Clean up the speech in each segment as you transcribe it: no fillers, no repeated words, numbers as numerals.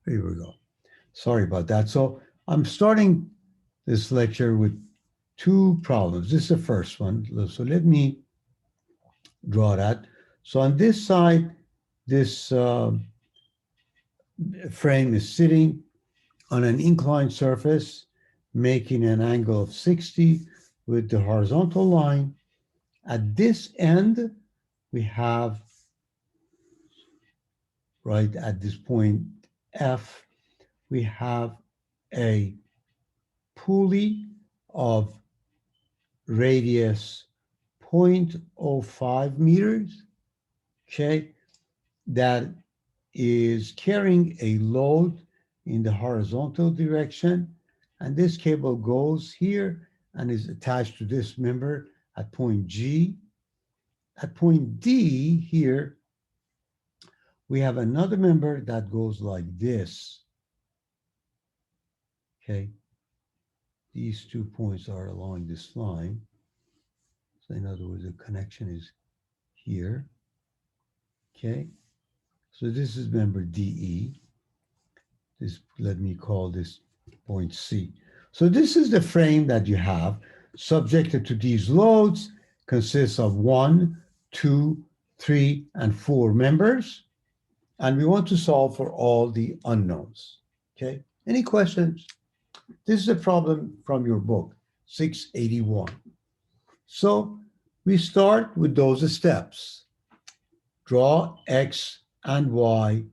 Here we go. Sorry about that. So I'm starting this lecture with two problems. This is the first one. So let me draw that. So on this side, this frame is sitting on an inclined surface, making an angle of 60 with the horizontal line. At this end, we have, right at this point F, we have a pulley of radius 0.05 meters, okay, that is carrying a load in the horizontal direction. And this cable goes here and is attached to this member at point G. At point D here, we have another member that goes like this, okay? These 2 points are along this line. So in other words, the connection is here, okay? So this is member DE. This, let me call this point C. So this is the frame that you have subjected to these loads, consists of 1, 2, 3, and 4 members. And we want to solve for all the unknowns, okay? Any questions? This is a problem from your book, 681. So we start with those steps. Draw X and Y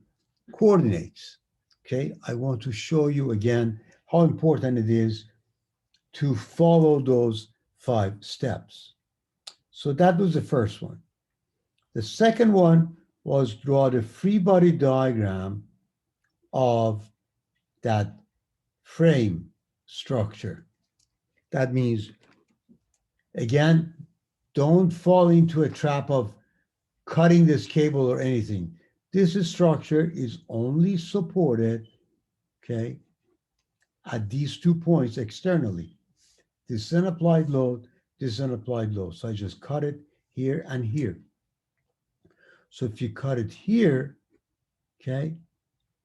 coordinates. Okay, I want to show you again how important it is to follow those 5 steps. So that was the first one. The second one was draw the free body diagram of that frame structure. That means, again, don't fall into a trap of cutting this cable or anything. This structure is only supported, okay, at these 2 points externally. This is an applied load, this is an applied load. So I just cut it here and here. So if you cut it here, okay,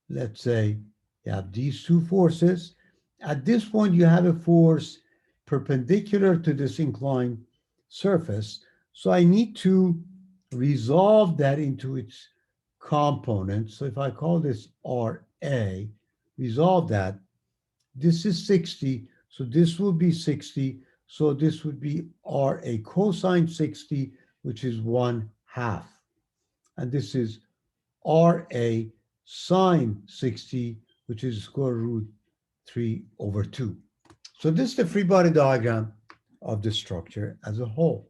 let's say you have these 2 forces. At this point, you have a force perpendicular to this inclined surface. So I need to resolve that into its components. So if I call this RA, resolve that, this is 60, so this will be 60, so this would be RA cosine 60, which is 1/2. And this is RA sine 60, which is square root 3/2. So this is the free body diagram of the structure as a whole.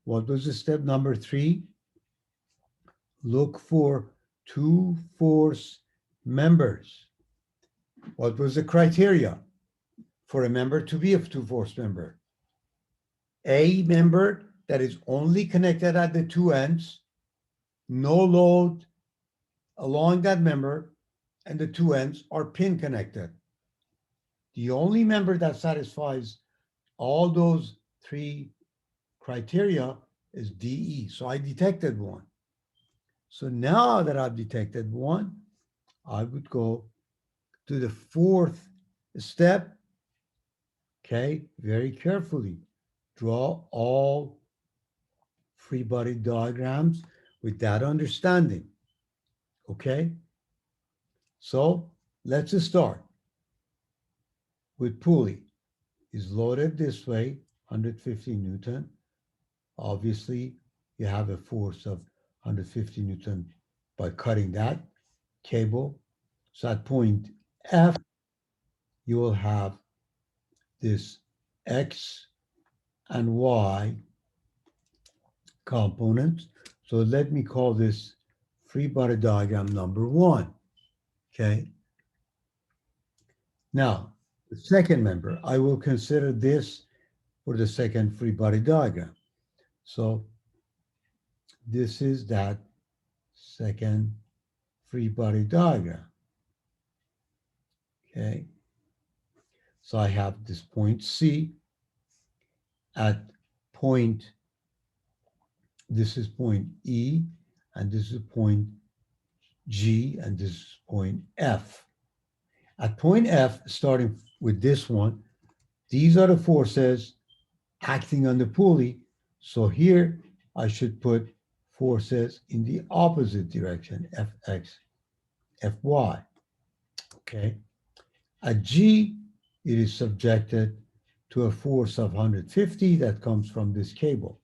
What was the step number 3? Look for 2 force members. What was the criteria for a member to be a 2 force member? A member that is only connected at the 2 ends, no load along that member, and the 2 ends are pin connected. The only member that satisfies all those 3 criteria is DE. So I detected one. So now that I've detected one, I would go to the 4th step. Okay, very carefully. Draw all free body diagrams with that understanding. Okay, so let's start with pulley. Is loaded this way, 150 Newton. Obviously, you have a force of 150 Newton by cutting that cable. So at point F, you will have this X and Y components. So let me call this free body diagram number 1. Okay. Now, the second member, I will consider this for the second free body diagram. So this is that second free body diagram. Okay. So I have this point C at point, this is point E, and this is point G, and this is point F. At point F, starting with this one, these are the forces acting on the pulley. So here I should put forces in the opposite direction, Fx, Fy, okay? At G, it is subjected to a force of 150 that comes from this cable.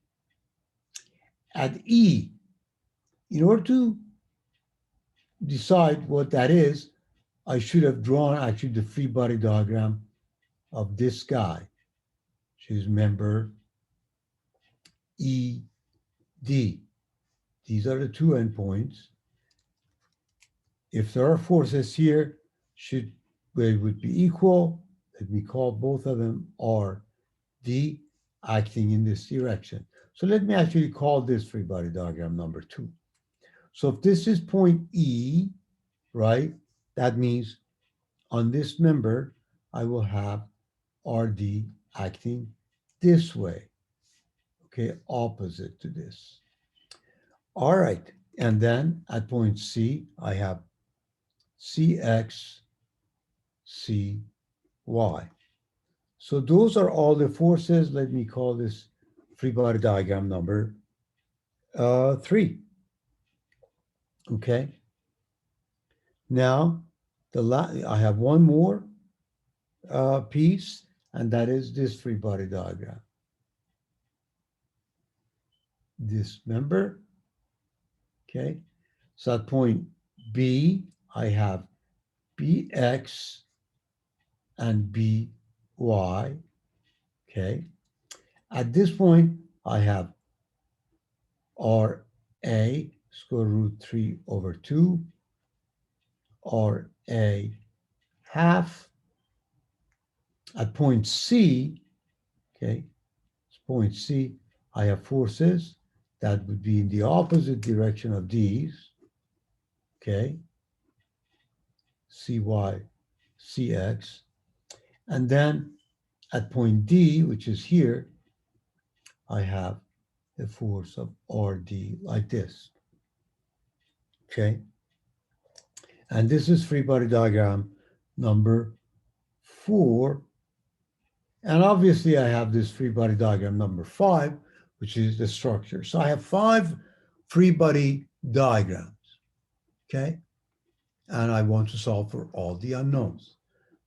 At E, in order to decide what that is, I should have drawn actually the free body diagram of this guy. Choose member ED. These are the two endpoints. If there are forces here, they would be equal. Let me call both of them RD, acting in this direction. So let me actually call this free body diagram number 2. So if this is point E, right, that means on this member, I will have RD acting this way, okay, opposite to this. All right, and then at point C, I have CX, CY. So those are all the forces. Let me call this free body diagram number 3, okay? Now, I have one more piece, and that is this free body diagram. This member, okay? So at point B, I have BX and BY, okay? At this point, I have RA square root 3 over 2, RA half. At point C, okay, point C, I have forces that would be in the opposite direction of these, okay, CY, CX. And then at point D, which is here, I have a force of RD like this, okay? And this is free body diagram number 4. And obviously I have this free body diagram number 5, which is the structure. So I have 5 free body diagrams, okay? And I want to solve for all the unknowns.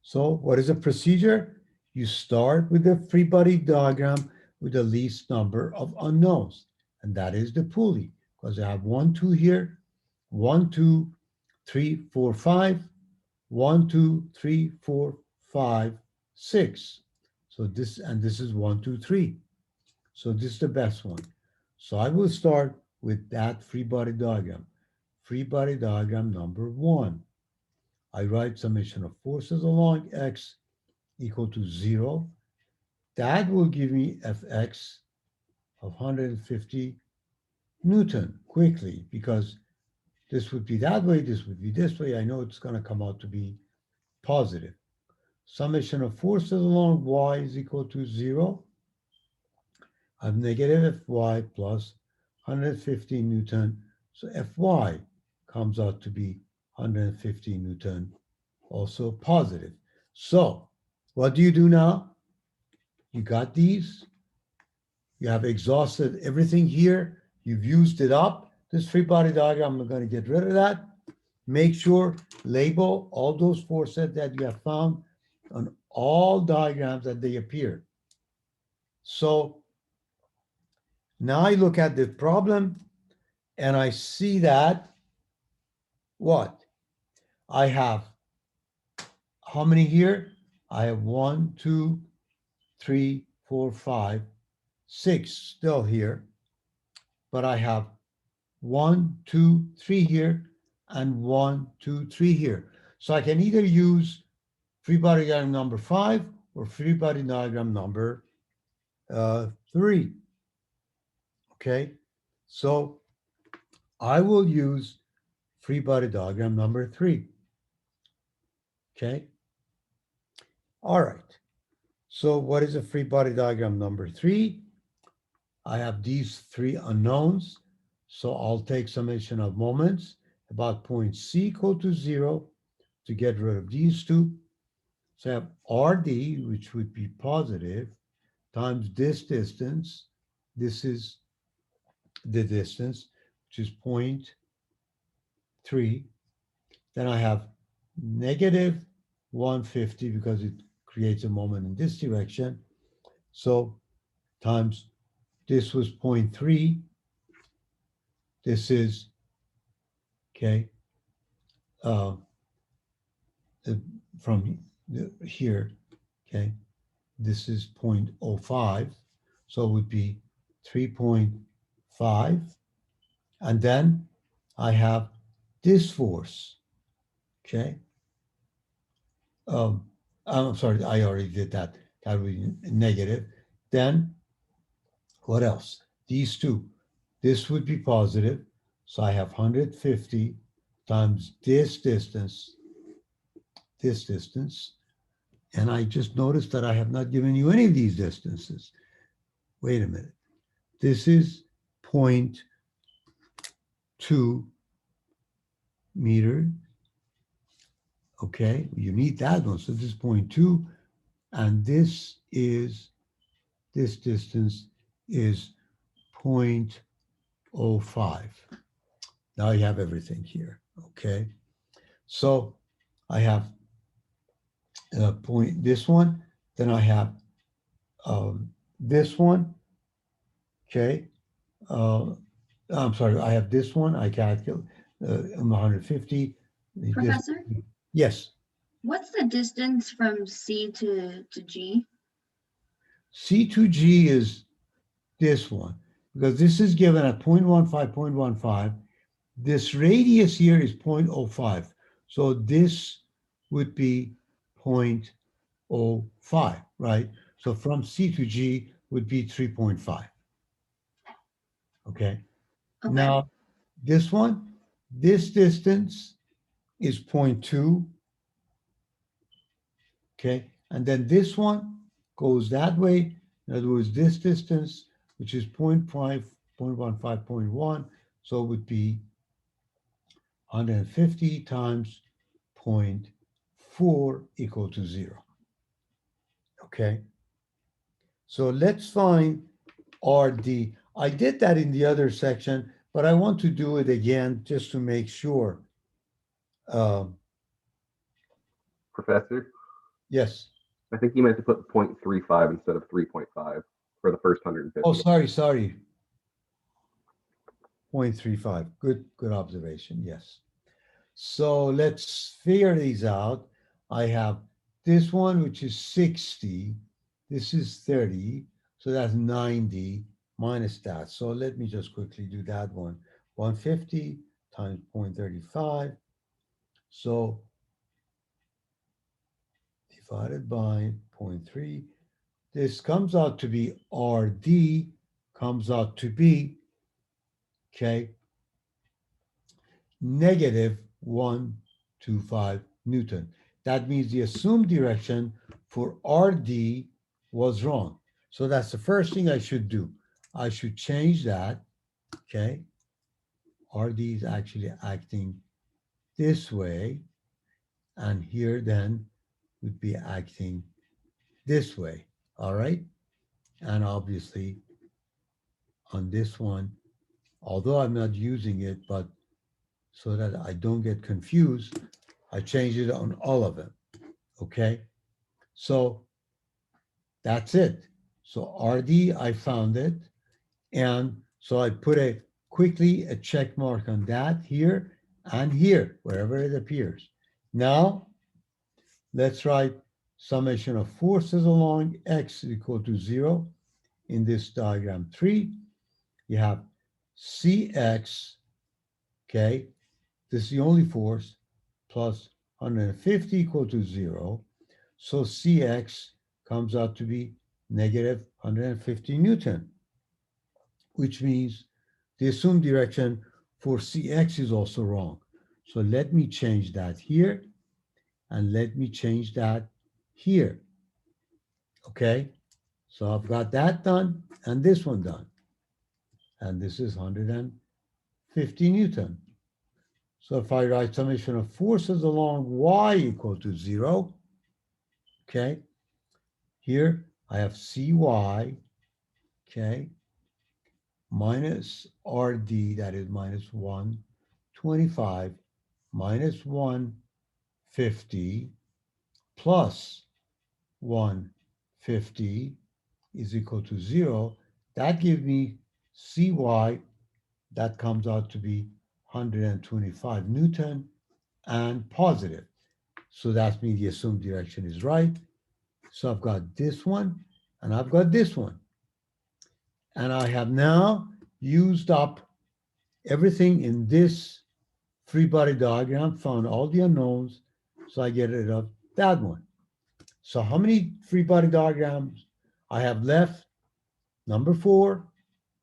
So what is the procedure? You start with the free body diagram with the least number of unknowns, and that is the pulley, because I have 1, 2 here, 1, 2, 3, 4, 5, 1, 2, 3, 4, 5, 6. So this, and this is 1, 2, 3. So this is the best one. So I will start with that free body diagram. Free body diagram number 1. I write summation of forces along X equal to 0. That will give me Fx of 150 Newton quickly, because this would be that way, this would be this way. I know it's going to come out to be positive. Summation of forces along Y is equal to 0. I have negative Fy plus 150 Newton. So Fy comes out to be 150 Newton, also positive. So what do you do now? You got these. You have exhausted everything here. You've used it up. This free body diagram, I'm going to get rid of that. Make sure, label all those forces that you have found on all diagrams that they appear. So now I look at the problem and I see that what? I have how many here? I have 1, 2, 3, 4, 5, 6 still here. But I have 1, 2, 3 here, and 1, 2, 3 here. So I can either use free body diagram number 5 or free body diagram number 3. Okay, so I will use free body diagram number 3. Okay, all right. So what is a free body diagram number 3? I have these 3 unknowns. So I'll take summation of moments. about point C equal to 0 to get rid of these two. So I have RD, which would be positive, times this distance. This is the distance, which is 0.3. Then I have negative 150 because it creates a moment in this direction. So times this was 0.3. This is, okay, uh, from here, okay, this is 0.05. So it would be 3.5. And then I have this force, okay? I'm sorry, I already did that. That would be negative. Then what else? These two. This would be positive. So I have 150 times this distance, and I just noticed that I have not given you any of these distances. Wait a minute. This is 0.2 meter. Okay, you need that one. So this is 0.2, and this distance is 0.05. Now you have everything here. Okay, so I have this one, then I have this one. Okay, I'm sorry, I have this one. I calculate 150. This, Professor, yes, what's the distance from C to G? C to G is this one, because this is given at 0.15, 0.15. This radius here is 0.05. So this would be 0.05, right? So from C to G would be 3.5. Okay. Okay. Now, this one, this distance is 0.2. Okay. And then this one goes that way. In other words, this distance, which is 0.5, 0.15, 0.1. So it would be 150 times 0.4 equal to 0. Okay. So let's find RD. I did that in the other section, but I want to do it again just to make sure. Professor, Yes. I think you meant to put 0.35 instead of 3.5 for the first 150. Oh, sorry. 0.35. Good observation. Yes. So let's figure these out. I have this one, which is 60. This is 30. So that's 90 minus that. So let me just quickly do that one. 150 times 0.35. So divided by 0.3. This comes out to be RD, comes out to be, okay, negative 125 Newton. That means the assumed direction for RD was wrong. So that's the first thing I should do. I should change that, okay? RD is actually acting this way, and here then would be acting this way, all right? And obviously on this one, although I'm not using it, but so that I don't get confused, I changed it on all of them, okay? So that's it. So RD, I found it. And so I put quickly a check mark on that here and here, wherever it appears. Now, let's write summation of forces along x is equal to 0. In this diagram 3, you have Cx, okay, this is the only force, plus 150 equal to 0. So Cx comes out to be negative 150 Newton, which means the assumed direction for Cx is also wrong. So let me change that here, and let me change that here. Okay, so I've got that done and this one done. And this is 150 Newton. So if I write summation of forces along y equal to 0, okay, here I have cy, okay, minus rd, that is minus 125, minus 150, plus 150 is equal to 0. That gives me cy, that comes out to be 125 Newton and positive. So that means the assumed direction is right. So I've got this one and I've got this one. And I have now used up everything in this free body diagram, found all the unknowns, so I get rid of that one. So how many free body diagrams I have left? Number 4,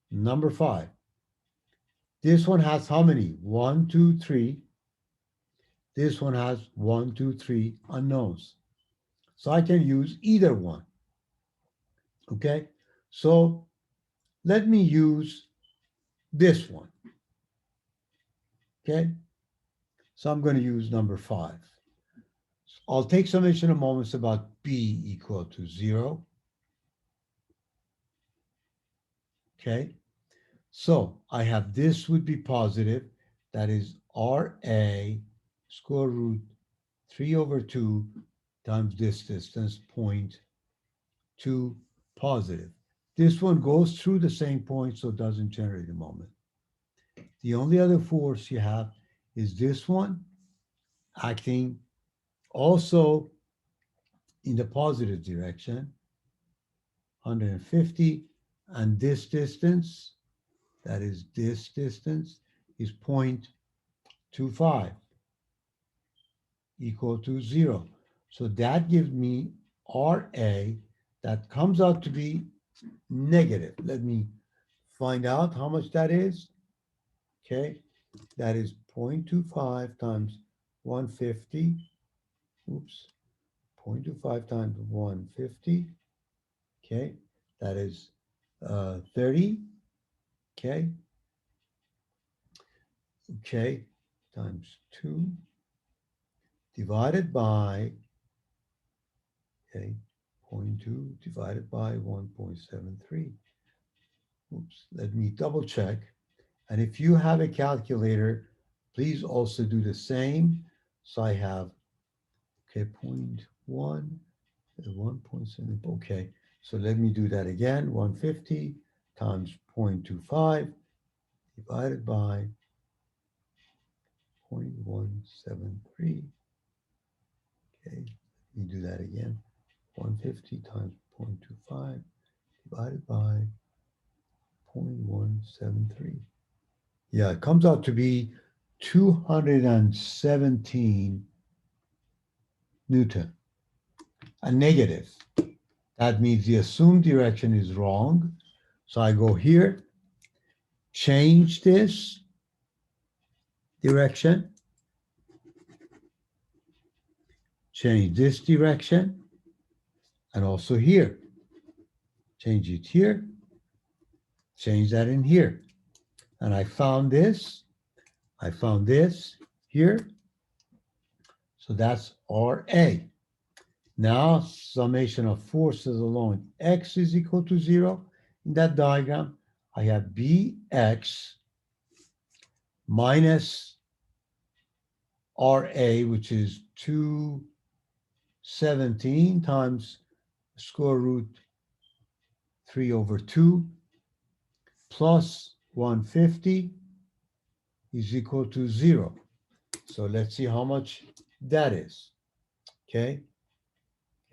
number 5. This one has how many? 1, 2, 3. This one has 1, 2, 3 unknowns. So I can use either one. Okay, so let me use this one. Okay, so I'm going to use number 5. I'll take summation of moments about b equal to 0. Okay, so I have this would be positive. That is RA square root 3/2 times this distance, 0.2 positive. This one goes through the same point, so it doesn't generate a moment. The only other force you have is this one acting also in the positive direction, 150, and this distance, that is this distance, is 0.25 equal to 0. So that gives me RA that comes out to be negative. Let me find out how much that is. Okay, that is 0.25 times 150. Oops, 0.25 times 150. Okay, that is 30. Okay, okay, times 2 divided by, okay, 0.2 divided by 1.73. Oops, let me double check. And if you have a calculator, please also do the same. So I have, okay, 0.1, 1.7, okay. So let me do that again, 150 times 0.25 divided by 0.173. Okay, let me do that again. 150 times 0.25 divided by 0.173. Yeah, it comes out to be 217 Newton, a negative. That means the assumed direction is wrong. So I go here, change this direction, change this direction, and also here. Change it here, change that in here. And I found this here. So that's RA. Now, summation of forces along x is equal to 0. In that diagram, I have Bx minus RA, which is 217 times square root 3/2 plus 150 is equal to 0. So let's see how much that is. Okay.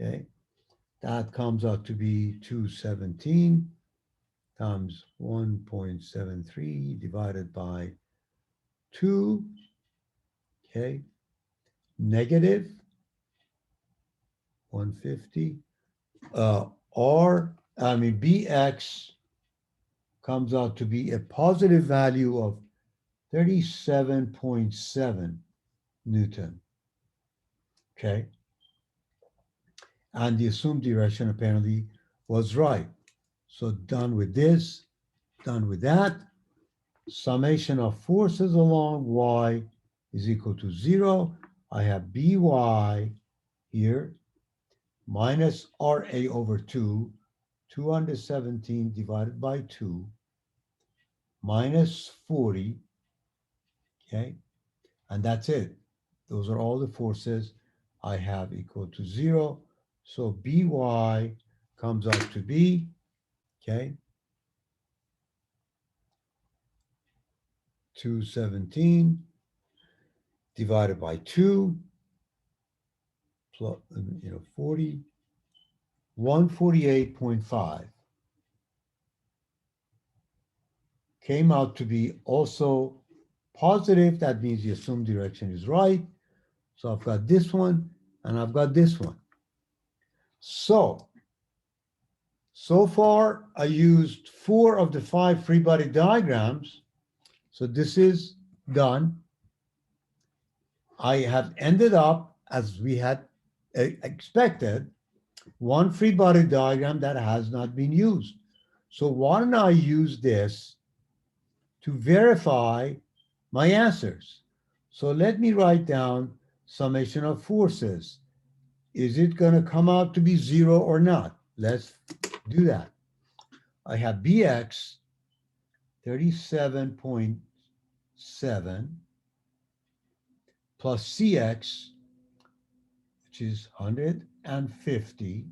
Okay. That comes out to be 217 times 1.73 divided by 2, okay, negative 150. Bx comes out to be a positive value of 37.7 Newton, okay? And the assumed direction apparently was right. So done with this, done with that. Summation of forces along y is equal to 0. I have by here minus RA over 2, 217 divided by 2, minus 40, okay? And that's it. Those are all the forces I have equal to 0. So By comes out to be, okay, 217 divided by 2 plus, 40, 148.5 came out to be also positive. That means the assumed direction is right. So I've got this one and I've got this one. So far I used 4 of the 5 free body diagrams. So this is done. I have ended up, as we had expected, one free body diagram that has not been used. So why don't I use this to verify my answers? So let me write down summation of forces. Is it going to come out to be 0 or not? Let's do that. I have Bx 37.7 plus Cx, which is 150,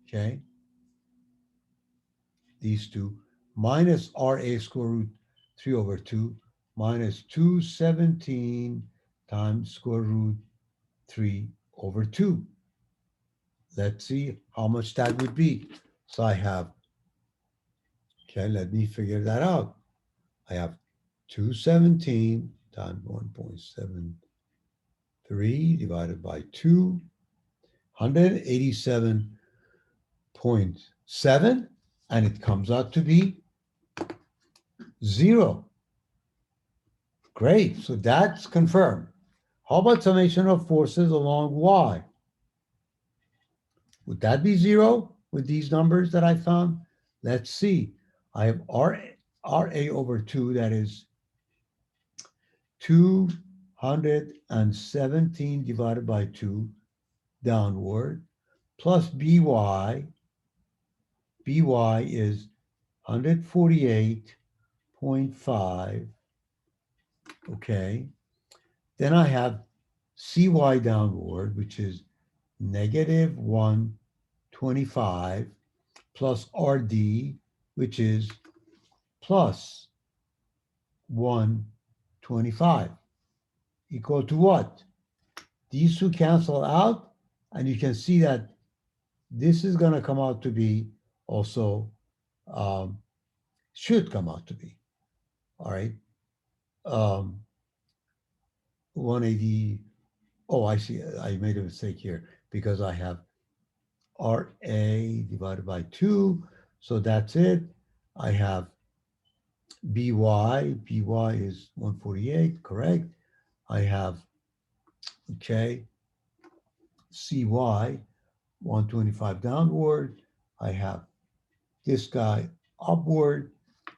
okay? These two, minus RA square root 3 over 2, minus 217 times square root 3 over 2. Let's see how much that would be. So I have, okay, let me figure that out. I have 217 times 1.73 divided by 2, 187.7, and it comes out to be 0. Great, so that's confirmed. How about summation of forces along Y? Would that be 0 with these numbers that I found? Let's see. I have RA over 2, that is 217 divided by 2 downward, plus By. By is 148.5, okay? Then I have Cy downward, which is negative 125, plus Rd, which is plus 125, equal to what? These two cancel out, and you can see that this is going to come out to be also, should come out to be, all right? 180, oh, I see, I made a mistake here because I have RA divided by 2, so that's it. I have By is 148, correct? I have, okay, Cy, 125 downward. I have this guy upward.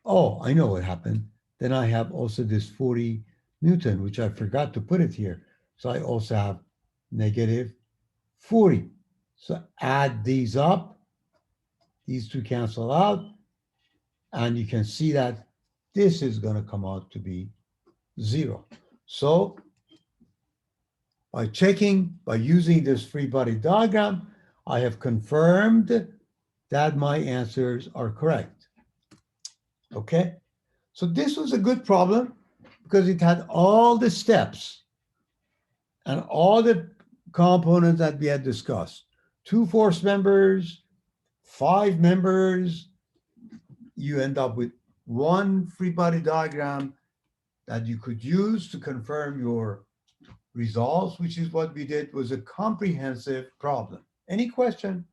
Oh, I know what happened. Then I have also this 40 Newton, which I forgot to put it here. So I also have negative 40. So add these up. These two cancel out. And you can see that this is going to come out to be 0. So by using this free body diagram, I have confirmed that my answers are correct. Okay? So this was a good problem because it had all the steps and all the components that we had discussed. 2 force members, 5 members. You end up with one free body diagram that you could use to confirm your results, which is what we did, was a comprehensive problem. Any question?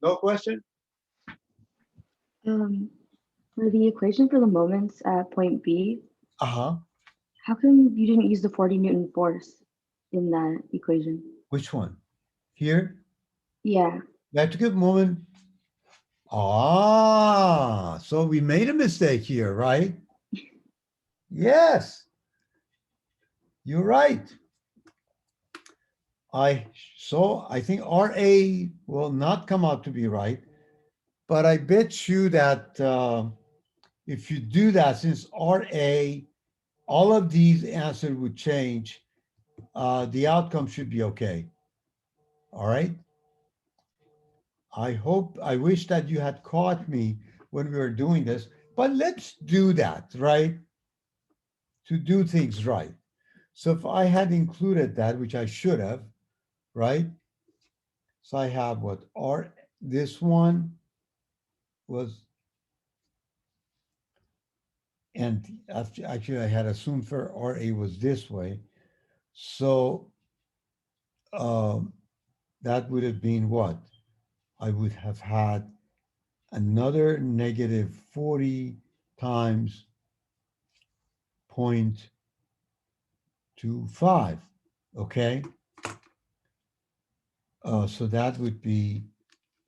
No question? For the equation for the moments at point B, Uh-huh. How come you didn't use the 40 Newton force in that equation? Which one? Here? Yeah. You have to give moment. Ah, so we made a mistake here, right? Yes, you're right. So I think RA will not come out to be right, but I bet you that if you do that, since RA, all of these answers would change, the outcome should be okay. All right. I wish that you had caught me when we were doing this, but let's do that, right? To do things right. So if I had included that, which I should have, right? So I have what this one was, and actually I had assumed for RA was this way. So that would have been what? I would have had another negative 40 times 0.25, okay? So that would be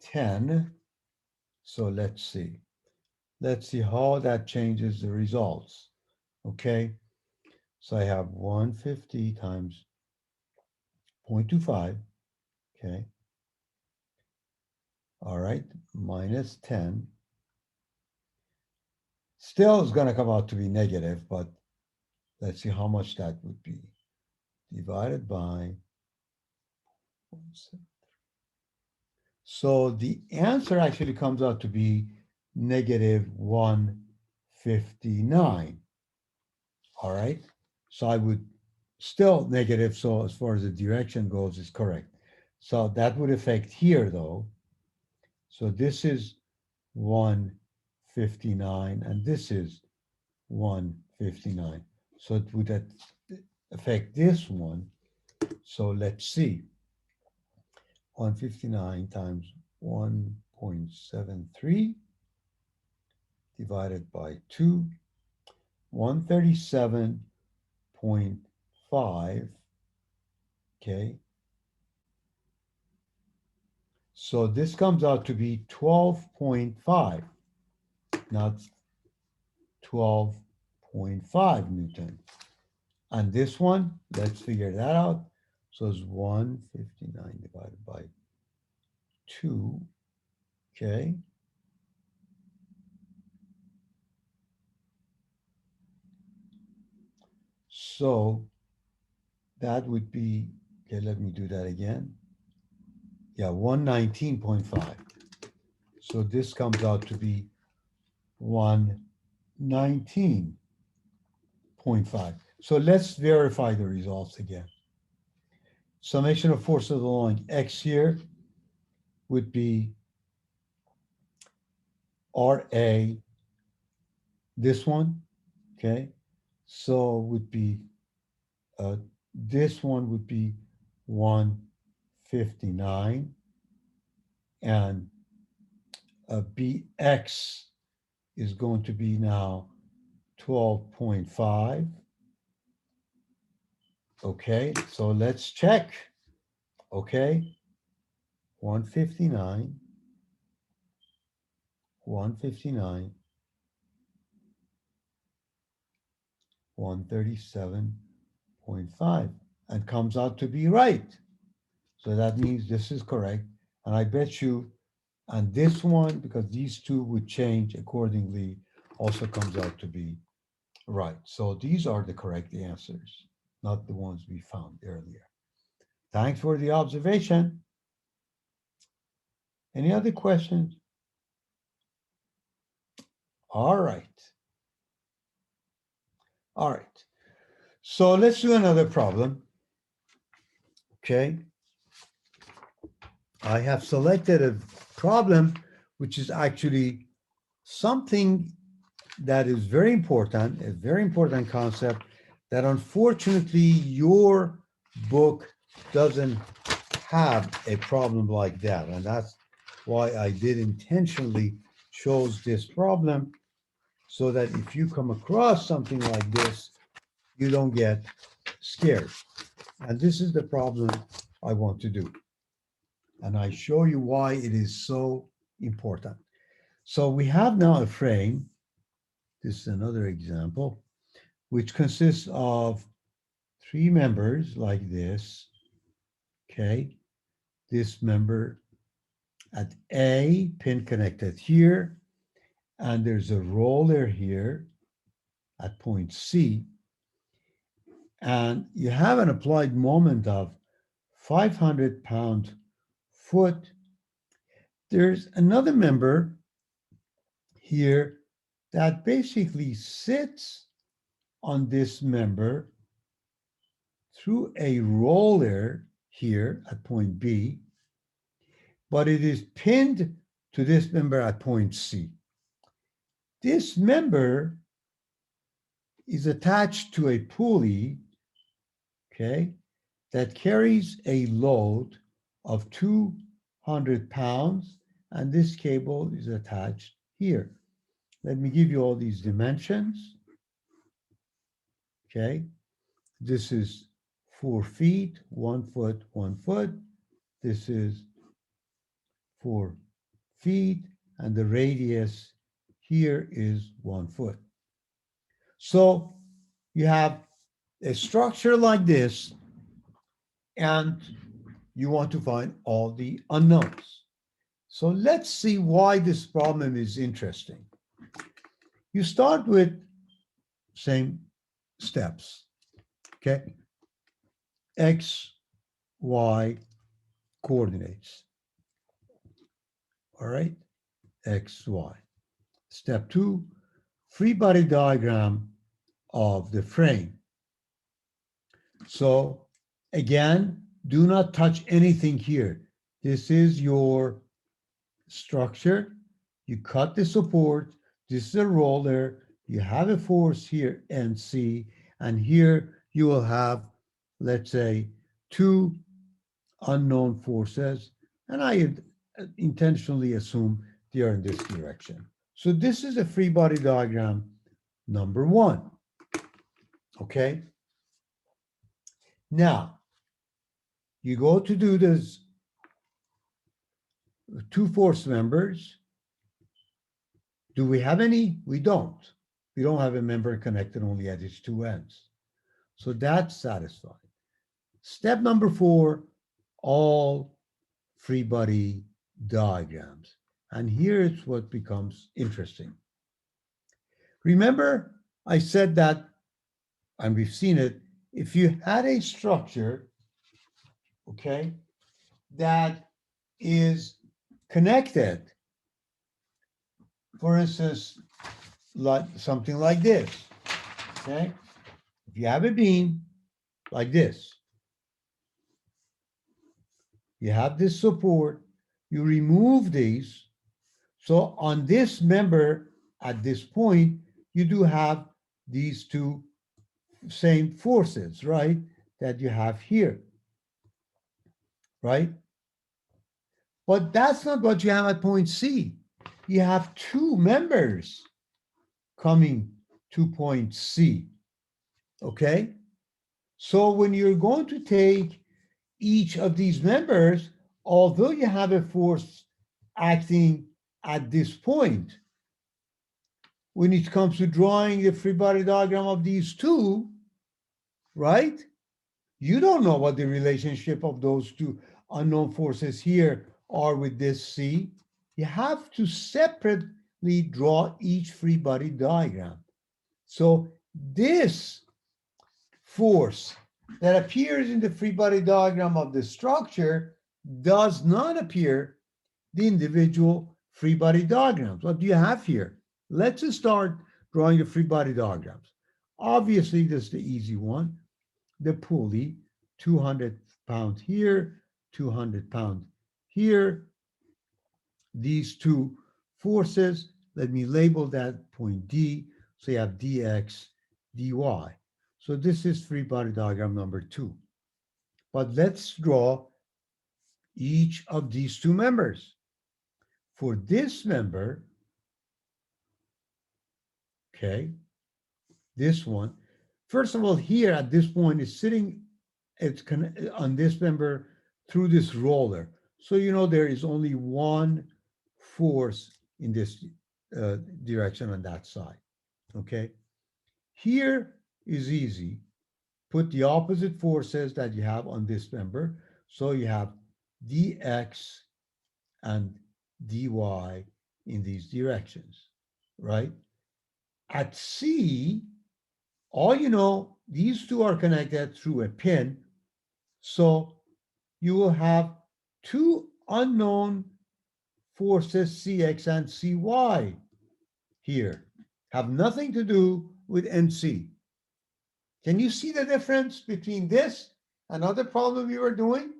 10. So let's see. Let's see how that changes the results, okay? So I have 150 times 0.25, okay? All right, minus 10. Still is going to come out to be negative, but let's see how much that would be. Divided by 0.7. So the answer actually comes out to be negative 159. All right. So I would still negative. So as far as the direction goes, is correct. So that would affect here though. So this is 159 and this is 159. So it would affect this one. So let's see. 159 times 1.73 divided by 2, 137.5, okay? So this comes out to be 12.5, not 12.5 Newton. And this one, let's figure that out. So it's 159 divided by 2, okay? So that would be, okay, let me do that again. Yeah, 119.5. So this comes out to be 119.5. So let's verify the results again. Summation of forces along X here would be RA, this one, okay? So would be, this one would be 159 and BX is going to be now 12.5. Okay, so let's check. Okay, 159, 159, 137.5, and comes out to be right. So that means this is correct. And I bet you, and this one, because these two would change accordingly, also comes out to be right. So these are the correct answers, not the ones we found earlier. Thanks for the observation. Any other questions? All right. All right. So let's do another problem. Okay. I have selected a problem which is actually something that is very important, a very important concept that unfortunately your book doesn't have a problem like that. And that's why I did intentionally chose this problem, so that if you come across something like this, you don't get scared. And this is the problem I want to do. And I show you why it is so important. So we have now a frame. This is another example, which consists of three members like this. Okay. This member at A, pin connected here, and there's a roller here at point C, and you have an applied moment of 500 pound foot. There's another member here that basically sits on this member through a roller here at point B, but it is pinned to this member at point C. This member is attached to a pulley, okay, that carries a load of 200 pounds, and this cable is attached here. Let me give you all these dimensions, okay? This is 4 feet, 1 foot, 1 foot. This is 4 feet, and the radius here is 1 foot. So you have a structure like this, and you want to find all the unknowns. So let's see why this problem is interesting. You start with same steps, okay? X, Y coordinates. All right, X, Y. Step 2, free body diagram of the frame. So again, do not touch anything here. This is your structure. You cut the support. This is a roller. You have a force here, NC, and here you will have, let's say, 2 unknown forces, and I intentionally assume they are in this direction. So this is a free body diagram number 1. Okay? Now, you go to do this 2 force members. Do we have any? We don't. We don't have a member connected only at its 2 ends. So that's satisfied. Step number 4, all free body diagrams. And here's what becomes interesting. Remember, I said that, and we've seen it, if you had a structure, okay, that is connected, for instance, like something like this, okay? If you have a beam like this, you have this support, you remove these, so on this member at this point, you do have these 2 same forces, right, that you have here, right? But that's not what you have at point C. You have 2 members coming to point C, okay? So when you're going to take each of these members, although you have a force acting at this point, when it comes to drawing the free body diagram of these 2, right? You don't know what the relationship of those 2 unknown forces here are with this C. You have to separately draw each free body diagram. So this force that appears in the free body diagram of the structure does not appear the individual free body diagrams. What do you have here? Let's start drawing the free body diagrams. Obviously, this is the easy one. The pulley, 200 pound here, 200 pound here. These 2 forces, let me label that point D. So you have dx, dy. So this is free body diagram number 2. But let's draw each of these 2 members. For this member, okay, this one, First of all, here at this point is sitting, on this member through this roller. So you know there is only one force in this direction on that side, okay? Here is easy. Put the opposite forces that you have on this member. So you have dx and dy in these directions, right? At C, all you know, these two are connected through a pin. So you will have two unknown forces, Cx and Cy here. Have nothing to do with NC. Can you see the difference between this and other problem we were doing?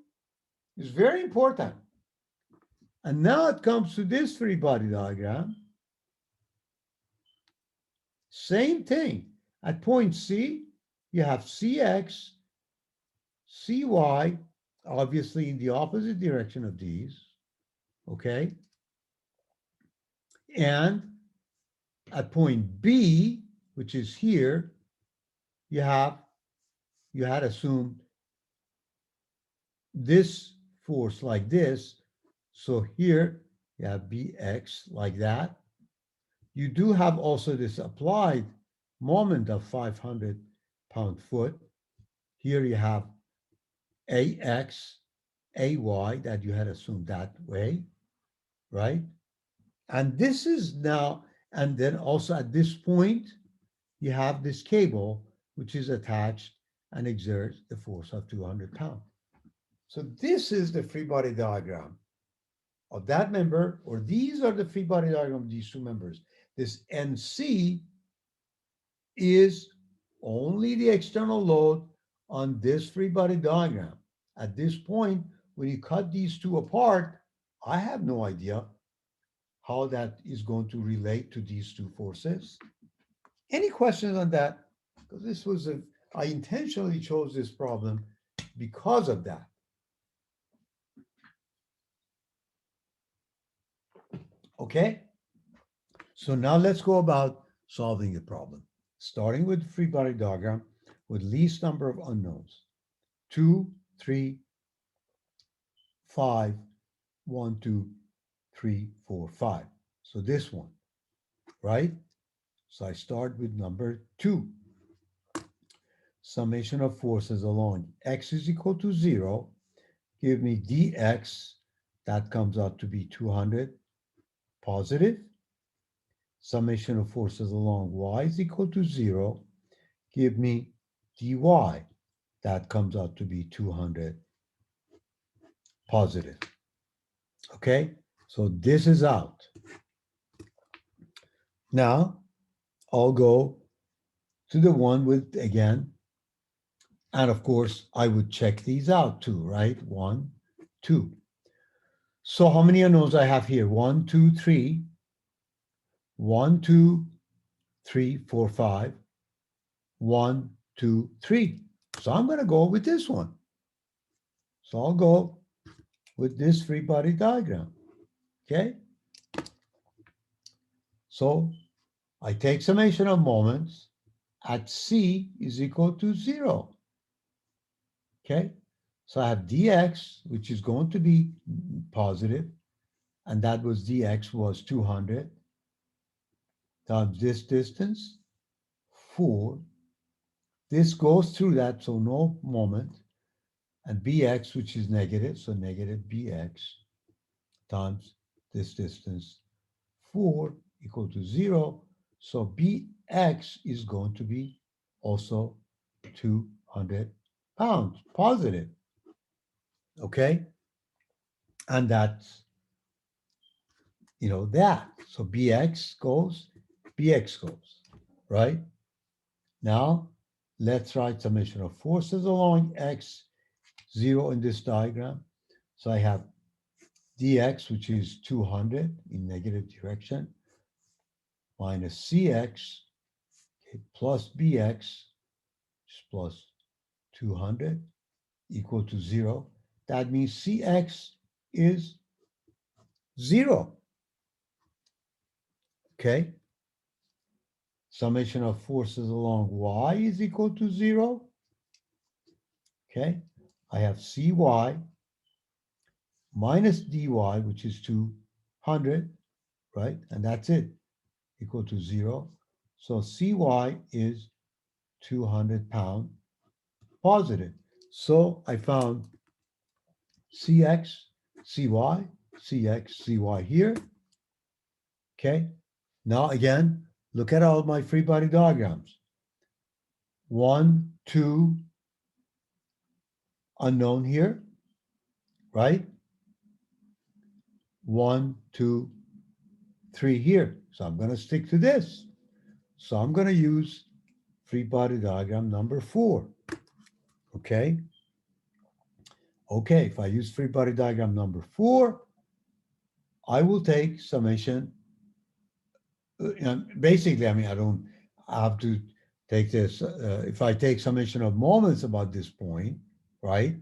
It's very important. And now it comes to this free body diagram. Same thing. At point C, you have Cx, Cy, obviously in the opposite direction of these, okay? And at point B, which is here, you had assumed this force like this. So here you have Bx like that. You do have also this applied moment of 500 pound-foot. Here you have Ax, Ay that you had assumed that way, right? And this is now, and then also at this point, you have this cable which is attached and exerts the force of 200 pounds. So this is the free body diagram of that member, or these are the free body diagram of these two members. This NC is only the external load on this free body diagram. At this point, when you cut these two apart, I have no idea how that is going to relate to these two forces. Any questions on that? Because this was I intentionally chose this problem because of that. Okay, so now let's go about solving the problem. Starting with the free body diagram with least number of unknowns. 2, 3, 5, 1, 2, 3, 4, 5. So this one, right? So I start with number 2. Summation of forces along x is equal to 0. Give me dx, that comes out to be 200 positive. Summation of forces along y is equal to 0. Give me dy, that comes out to be 200 positive. Okay, so this is out. Now I'll go to the one with, again, and of course I would check these out too, right? 1, 2. So how many unknowns I have here? 1, 2, 3. 1, 2, 3, 4, 5. 1, 2, 3. So I'm going to go with this one. So I'll go with this free body diagram. Okay. So I take summation of moments at C is equal to 0. Okay. So I have dx, which is going to be positive, and that was dx was 200 times this distance, 4. This goes through that, so no moment. And bx, which is negative, so negative bx times this distance, 4 equal to 0. So bx is going to be also 200 pounds, positive. Okay? And that's, that. So bx goes, right? Now, let's write summation of forces along x, 0 in this diagram. So I have dx, which is 200 in negative direction, minus cx, okay, plus bx, which is plus 200, equal to 0. That means cx is 0. Okay? summation of forces along y is equal to 0. Okay, I have cy minus dy, which is 200, right? And that's it, equal to 0. So cy is 200 pound positive. So I found cx, cy, cx, cy here. Okay, now again, look at all my free body diagrams. 1, 2, unknown here, right? 1, 2, 3 here. So I'm going to stick to this. So I'm going to use free body diagram number 4. Okay. Okay, if I use free body diagram number 4, I will take summation. Basically, I mean, I don't have to take this. If I take summation of moments about this point, right,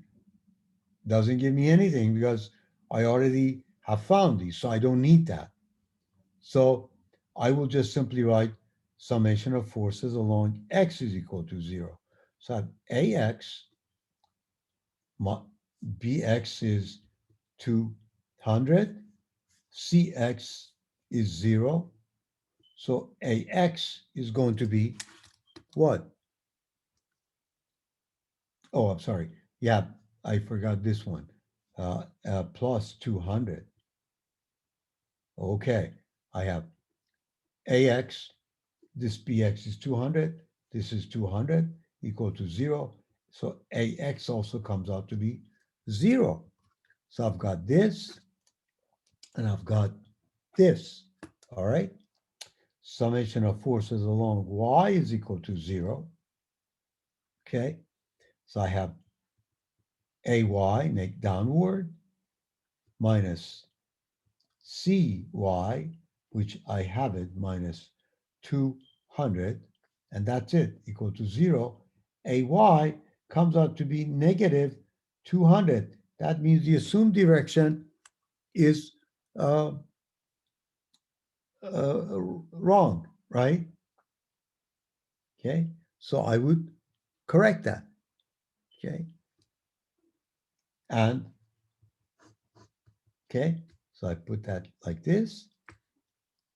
doesn't give me anything because I already have found these, so I don't need that. So I will just simply write summation of forces along x is equal to 0. So I have ax, bx is 200, cx is 0. So ax is going to be what? Oh, I'm sorry. Yeah, I forgot this one. Plus 200. Okay, I have ax, this bx is 200, this is 200, equal to 0. So ax also comes out to be 0. So I've got this, and I've got this, all right? Summation of forces along y is equal to 0, okay? So I have ay, downward, minus cy, which I have it, minus 200, and that's it, equal to 0. Ay comes out to be negative 200. That means the assumed direction is wrong, right? Okay, so I would correct that, okay? And, okay, so I put that like this,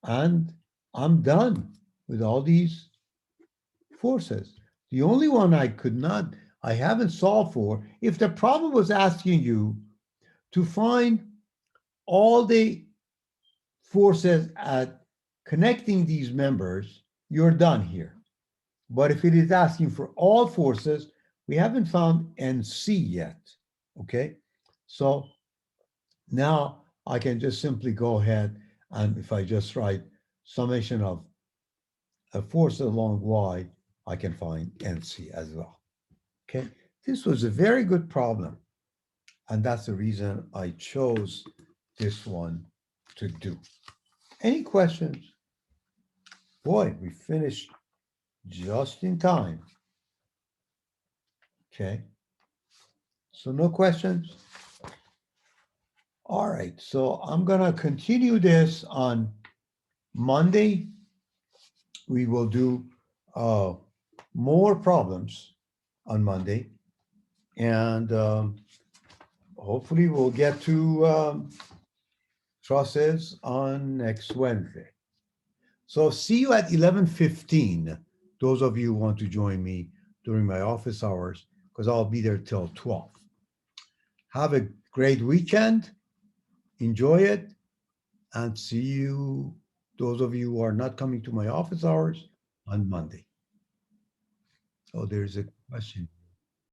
and I'm done with all these forces. The only one I haven't solved for, if the problem was asking you to find all the forces at connecting these members, you're done here. But if it is asking for all forces, we haven't found NC yet, okay? So now I can just simply go ahead, and if I just write summation of a force along Y, I can find NC as well. Okay, this was a very good problem, and that's the reason I chose this one to do. Any questions? Boy, we finished just in time. Okay, so no questions? All right, so I'm gonna continue this on Monday. We will do more problems on Monday, and hopefully we'll get to trusses on next Wednesday. So see you at 11:15. Those of you who want to join me during my office hours, because I'll be there till 12. Have a great weekend. Enjoy it, and see you, those of you who are not coming to my office hours, on Monday. Oh, there's a question.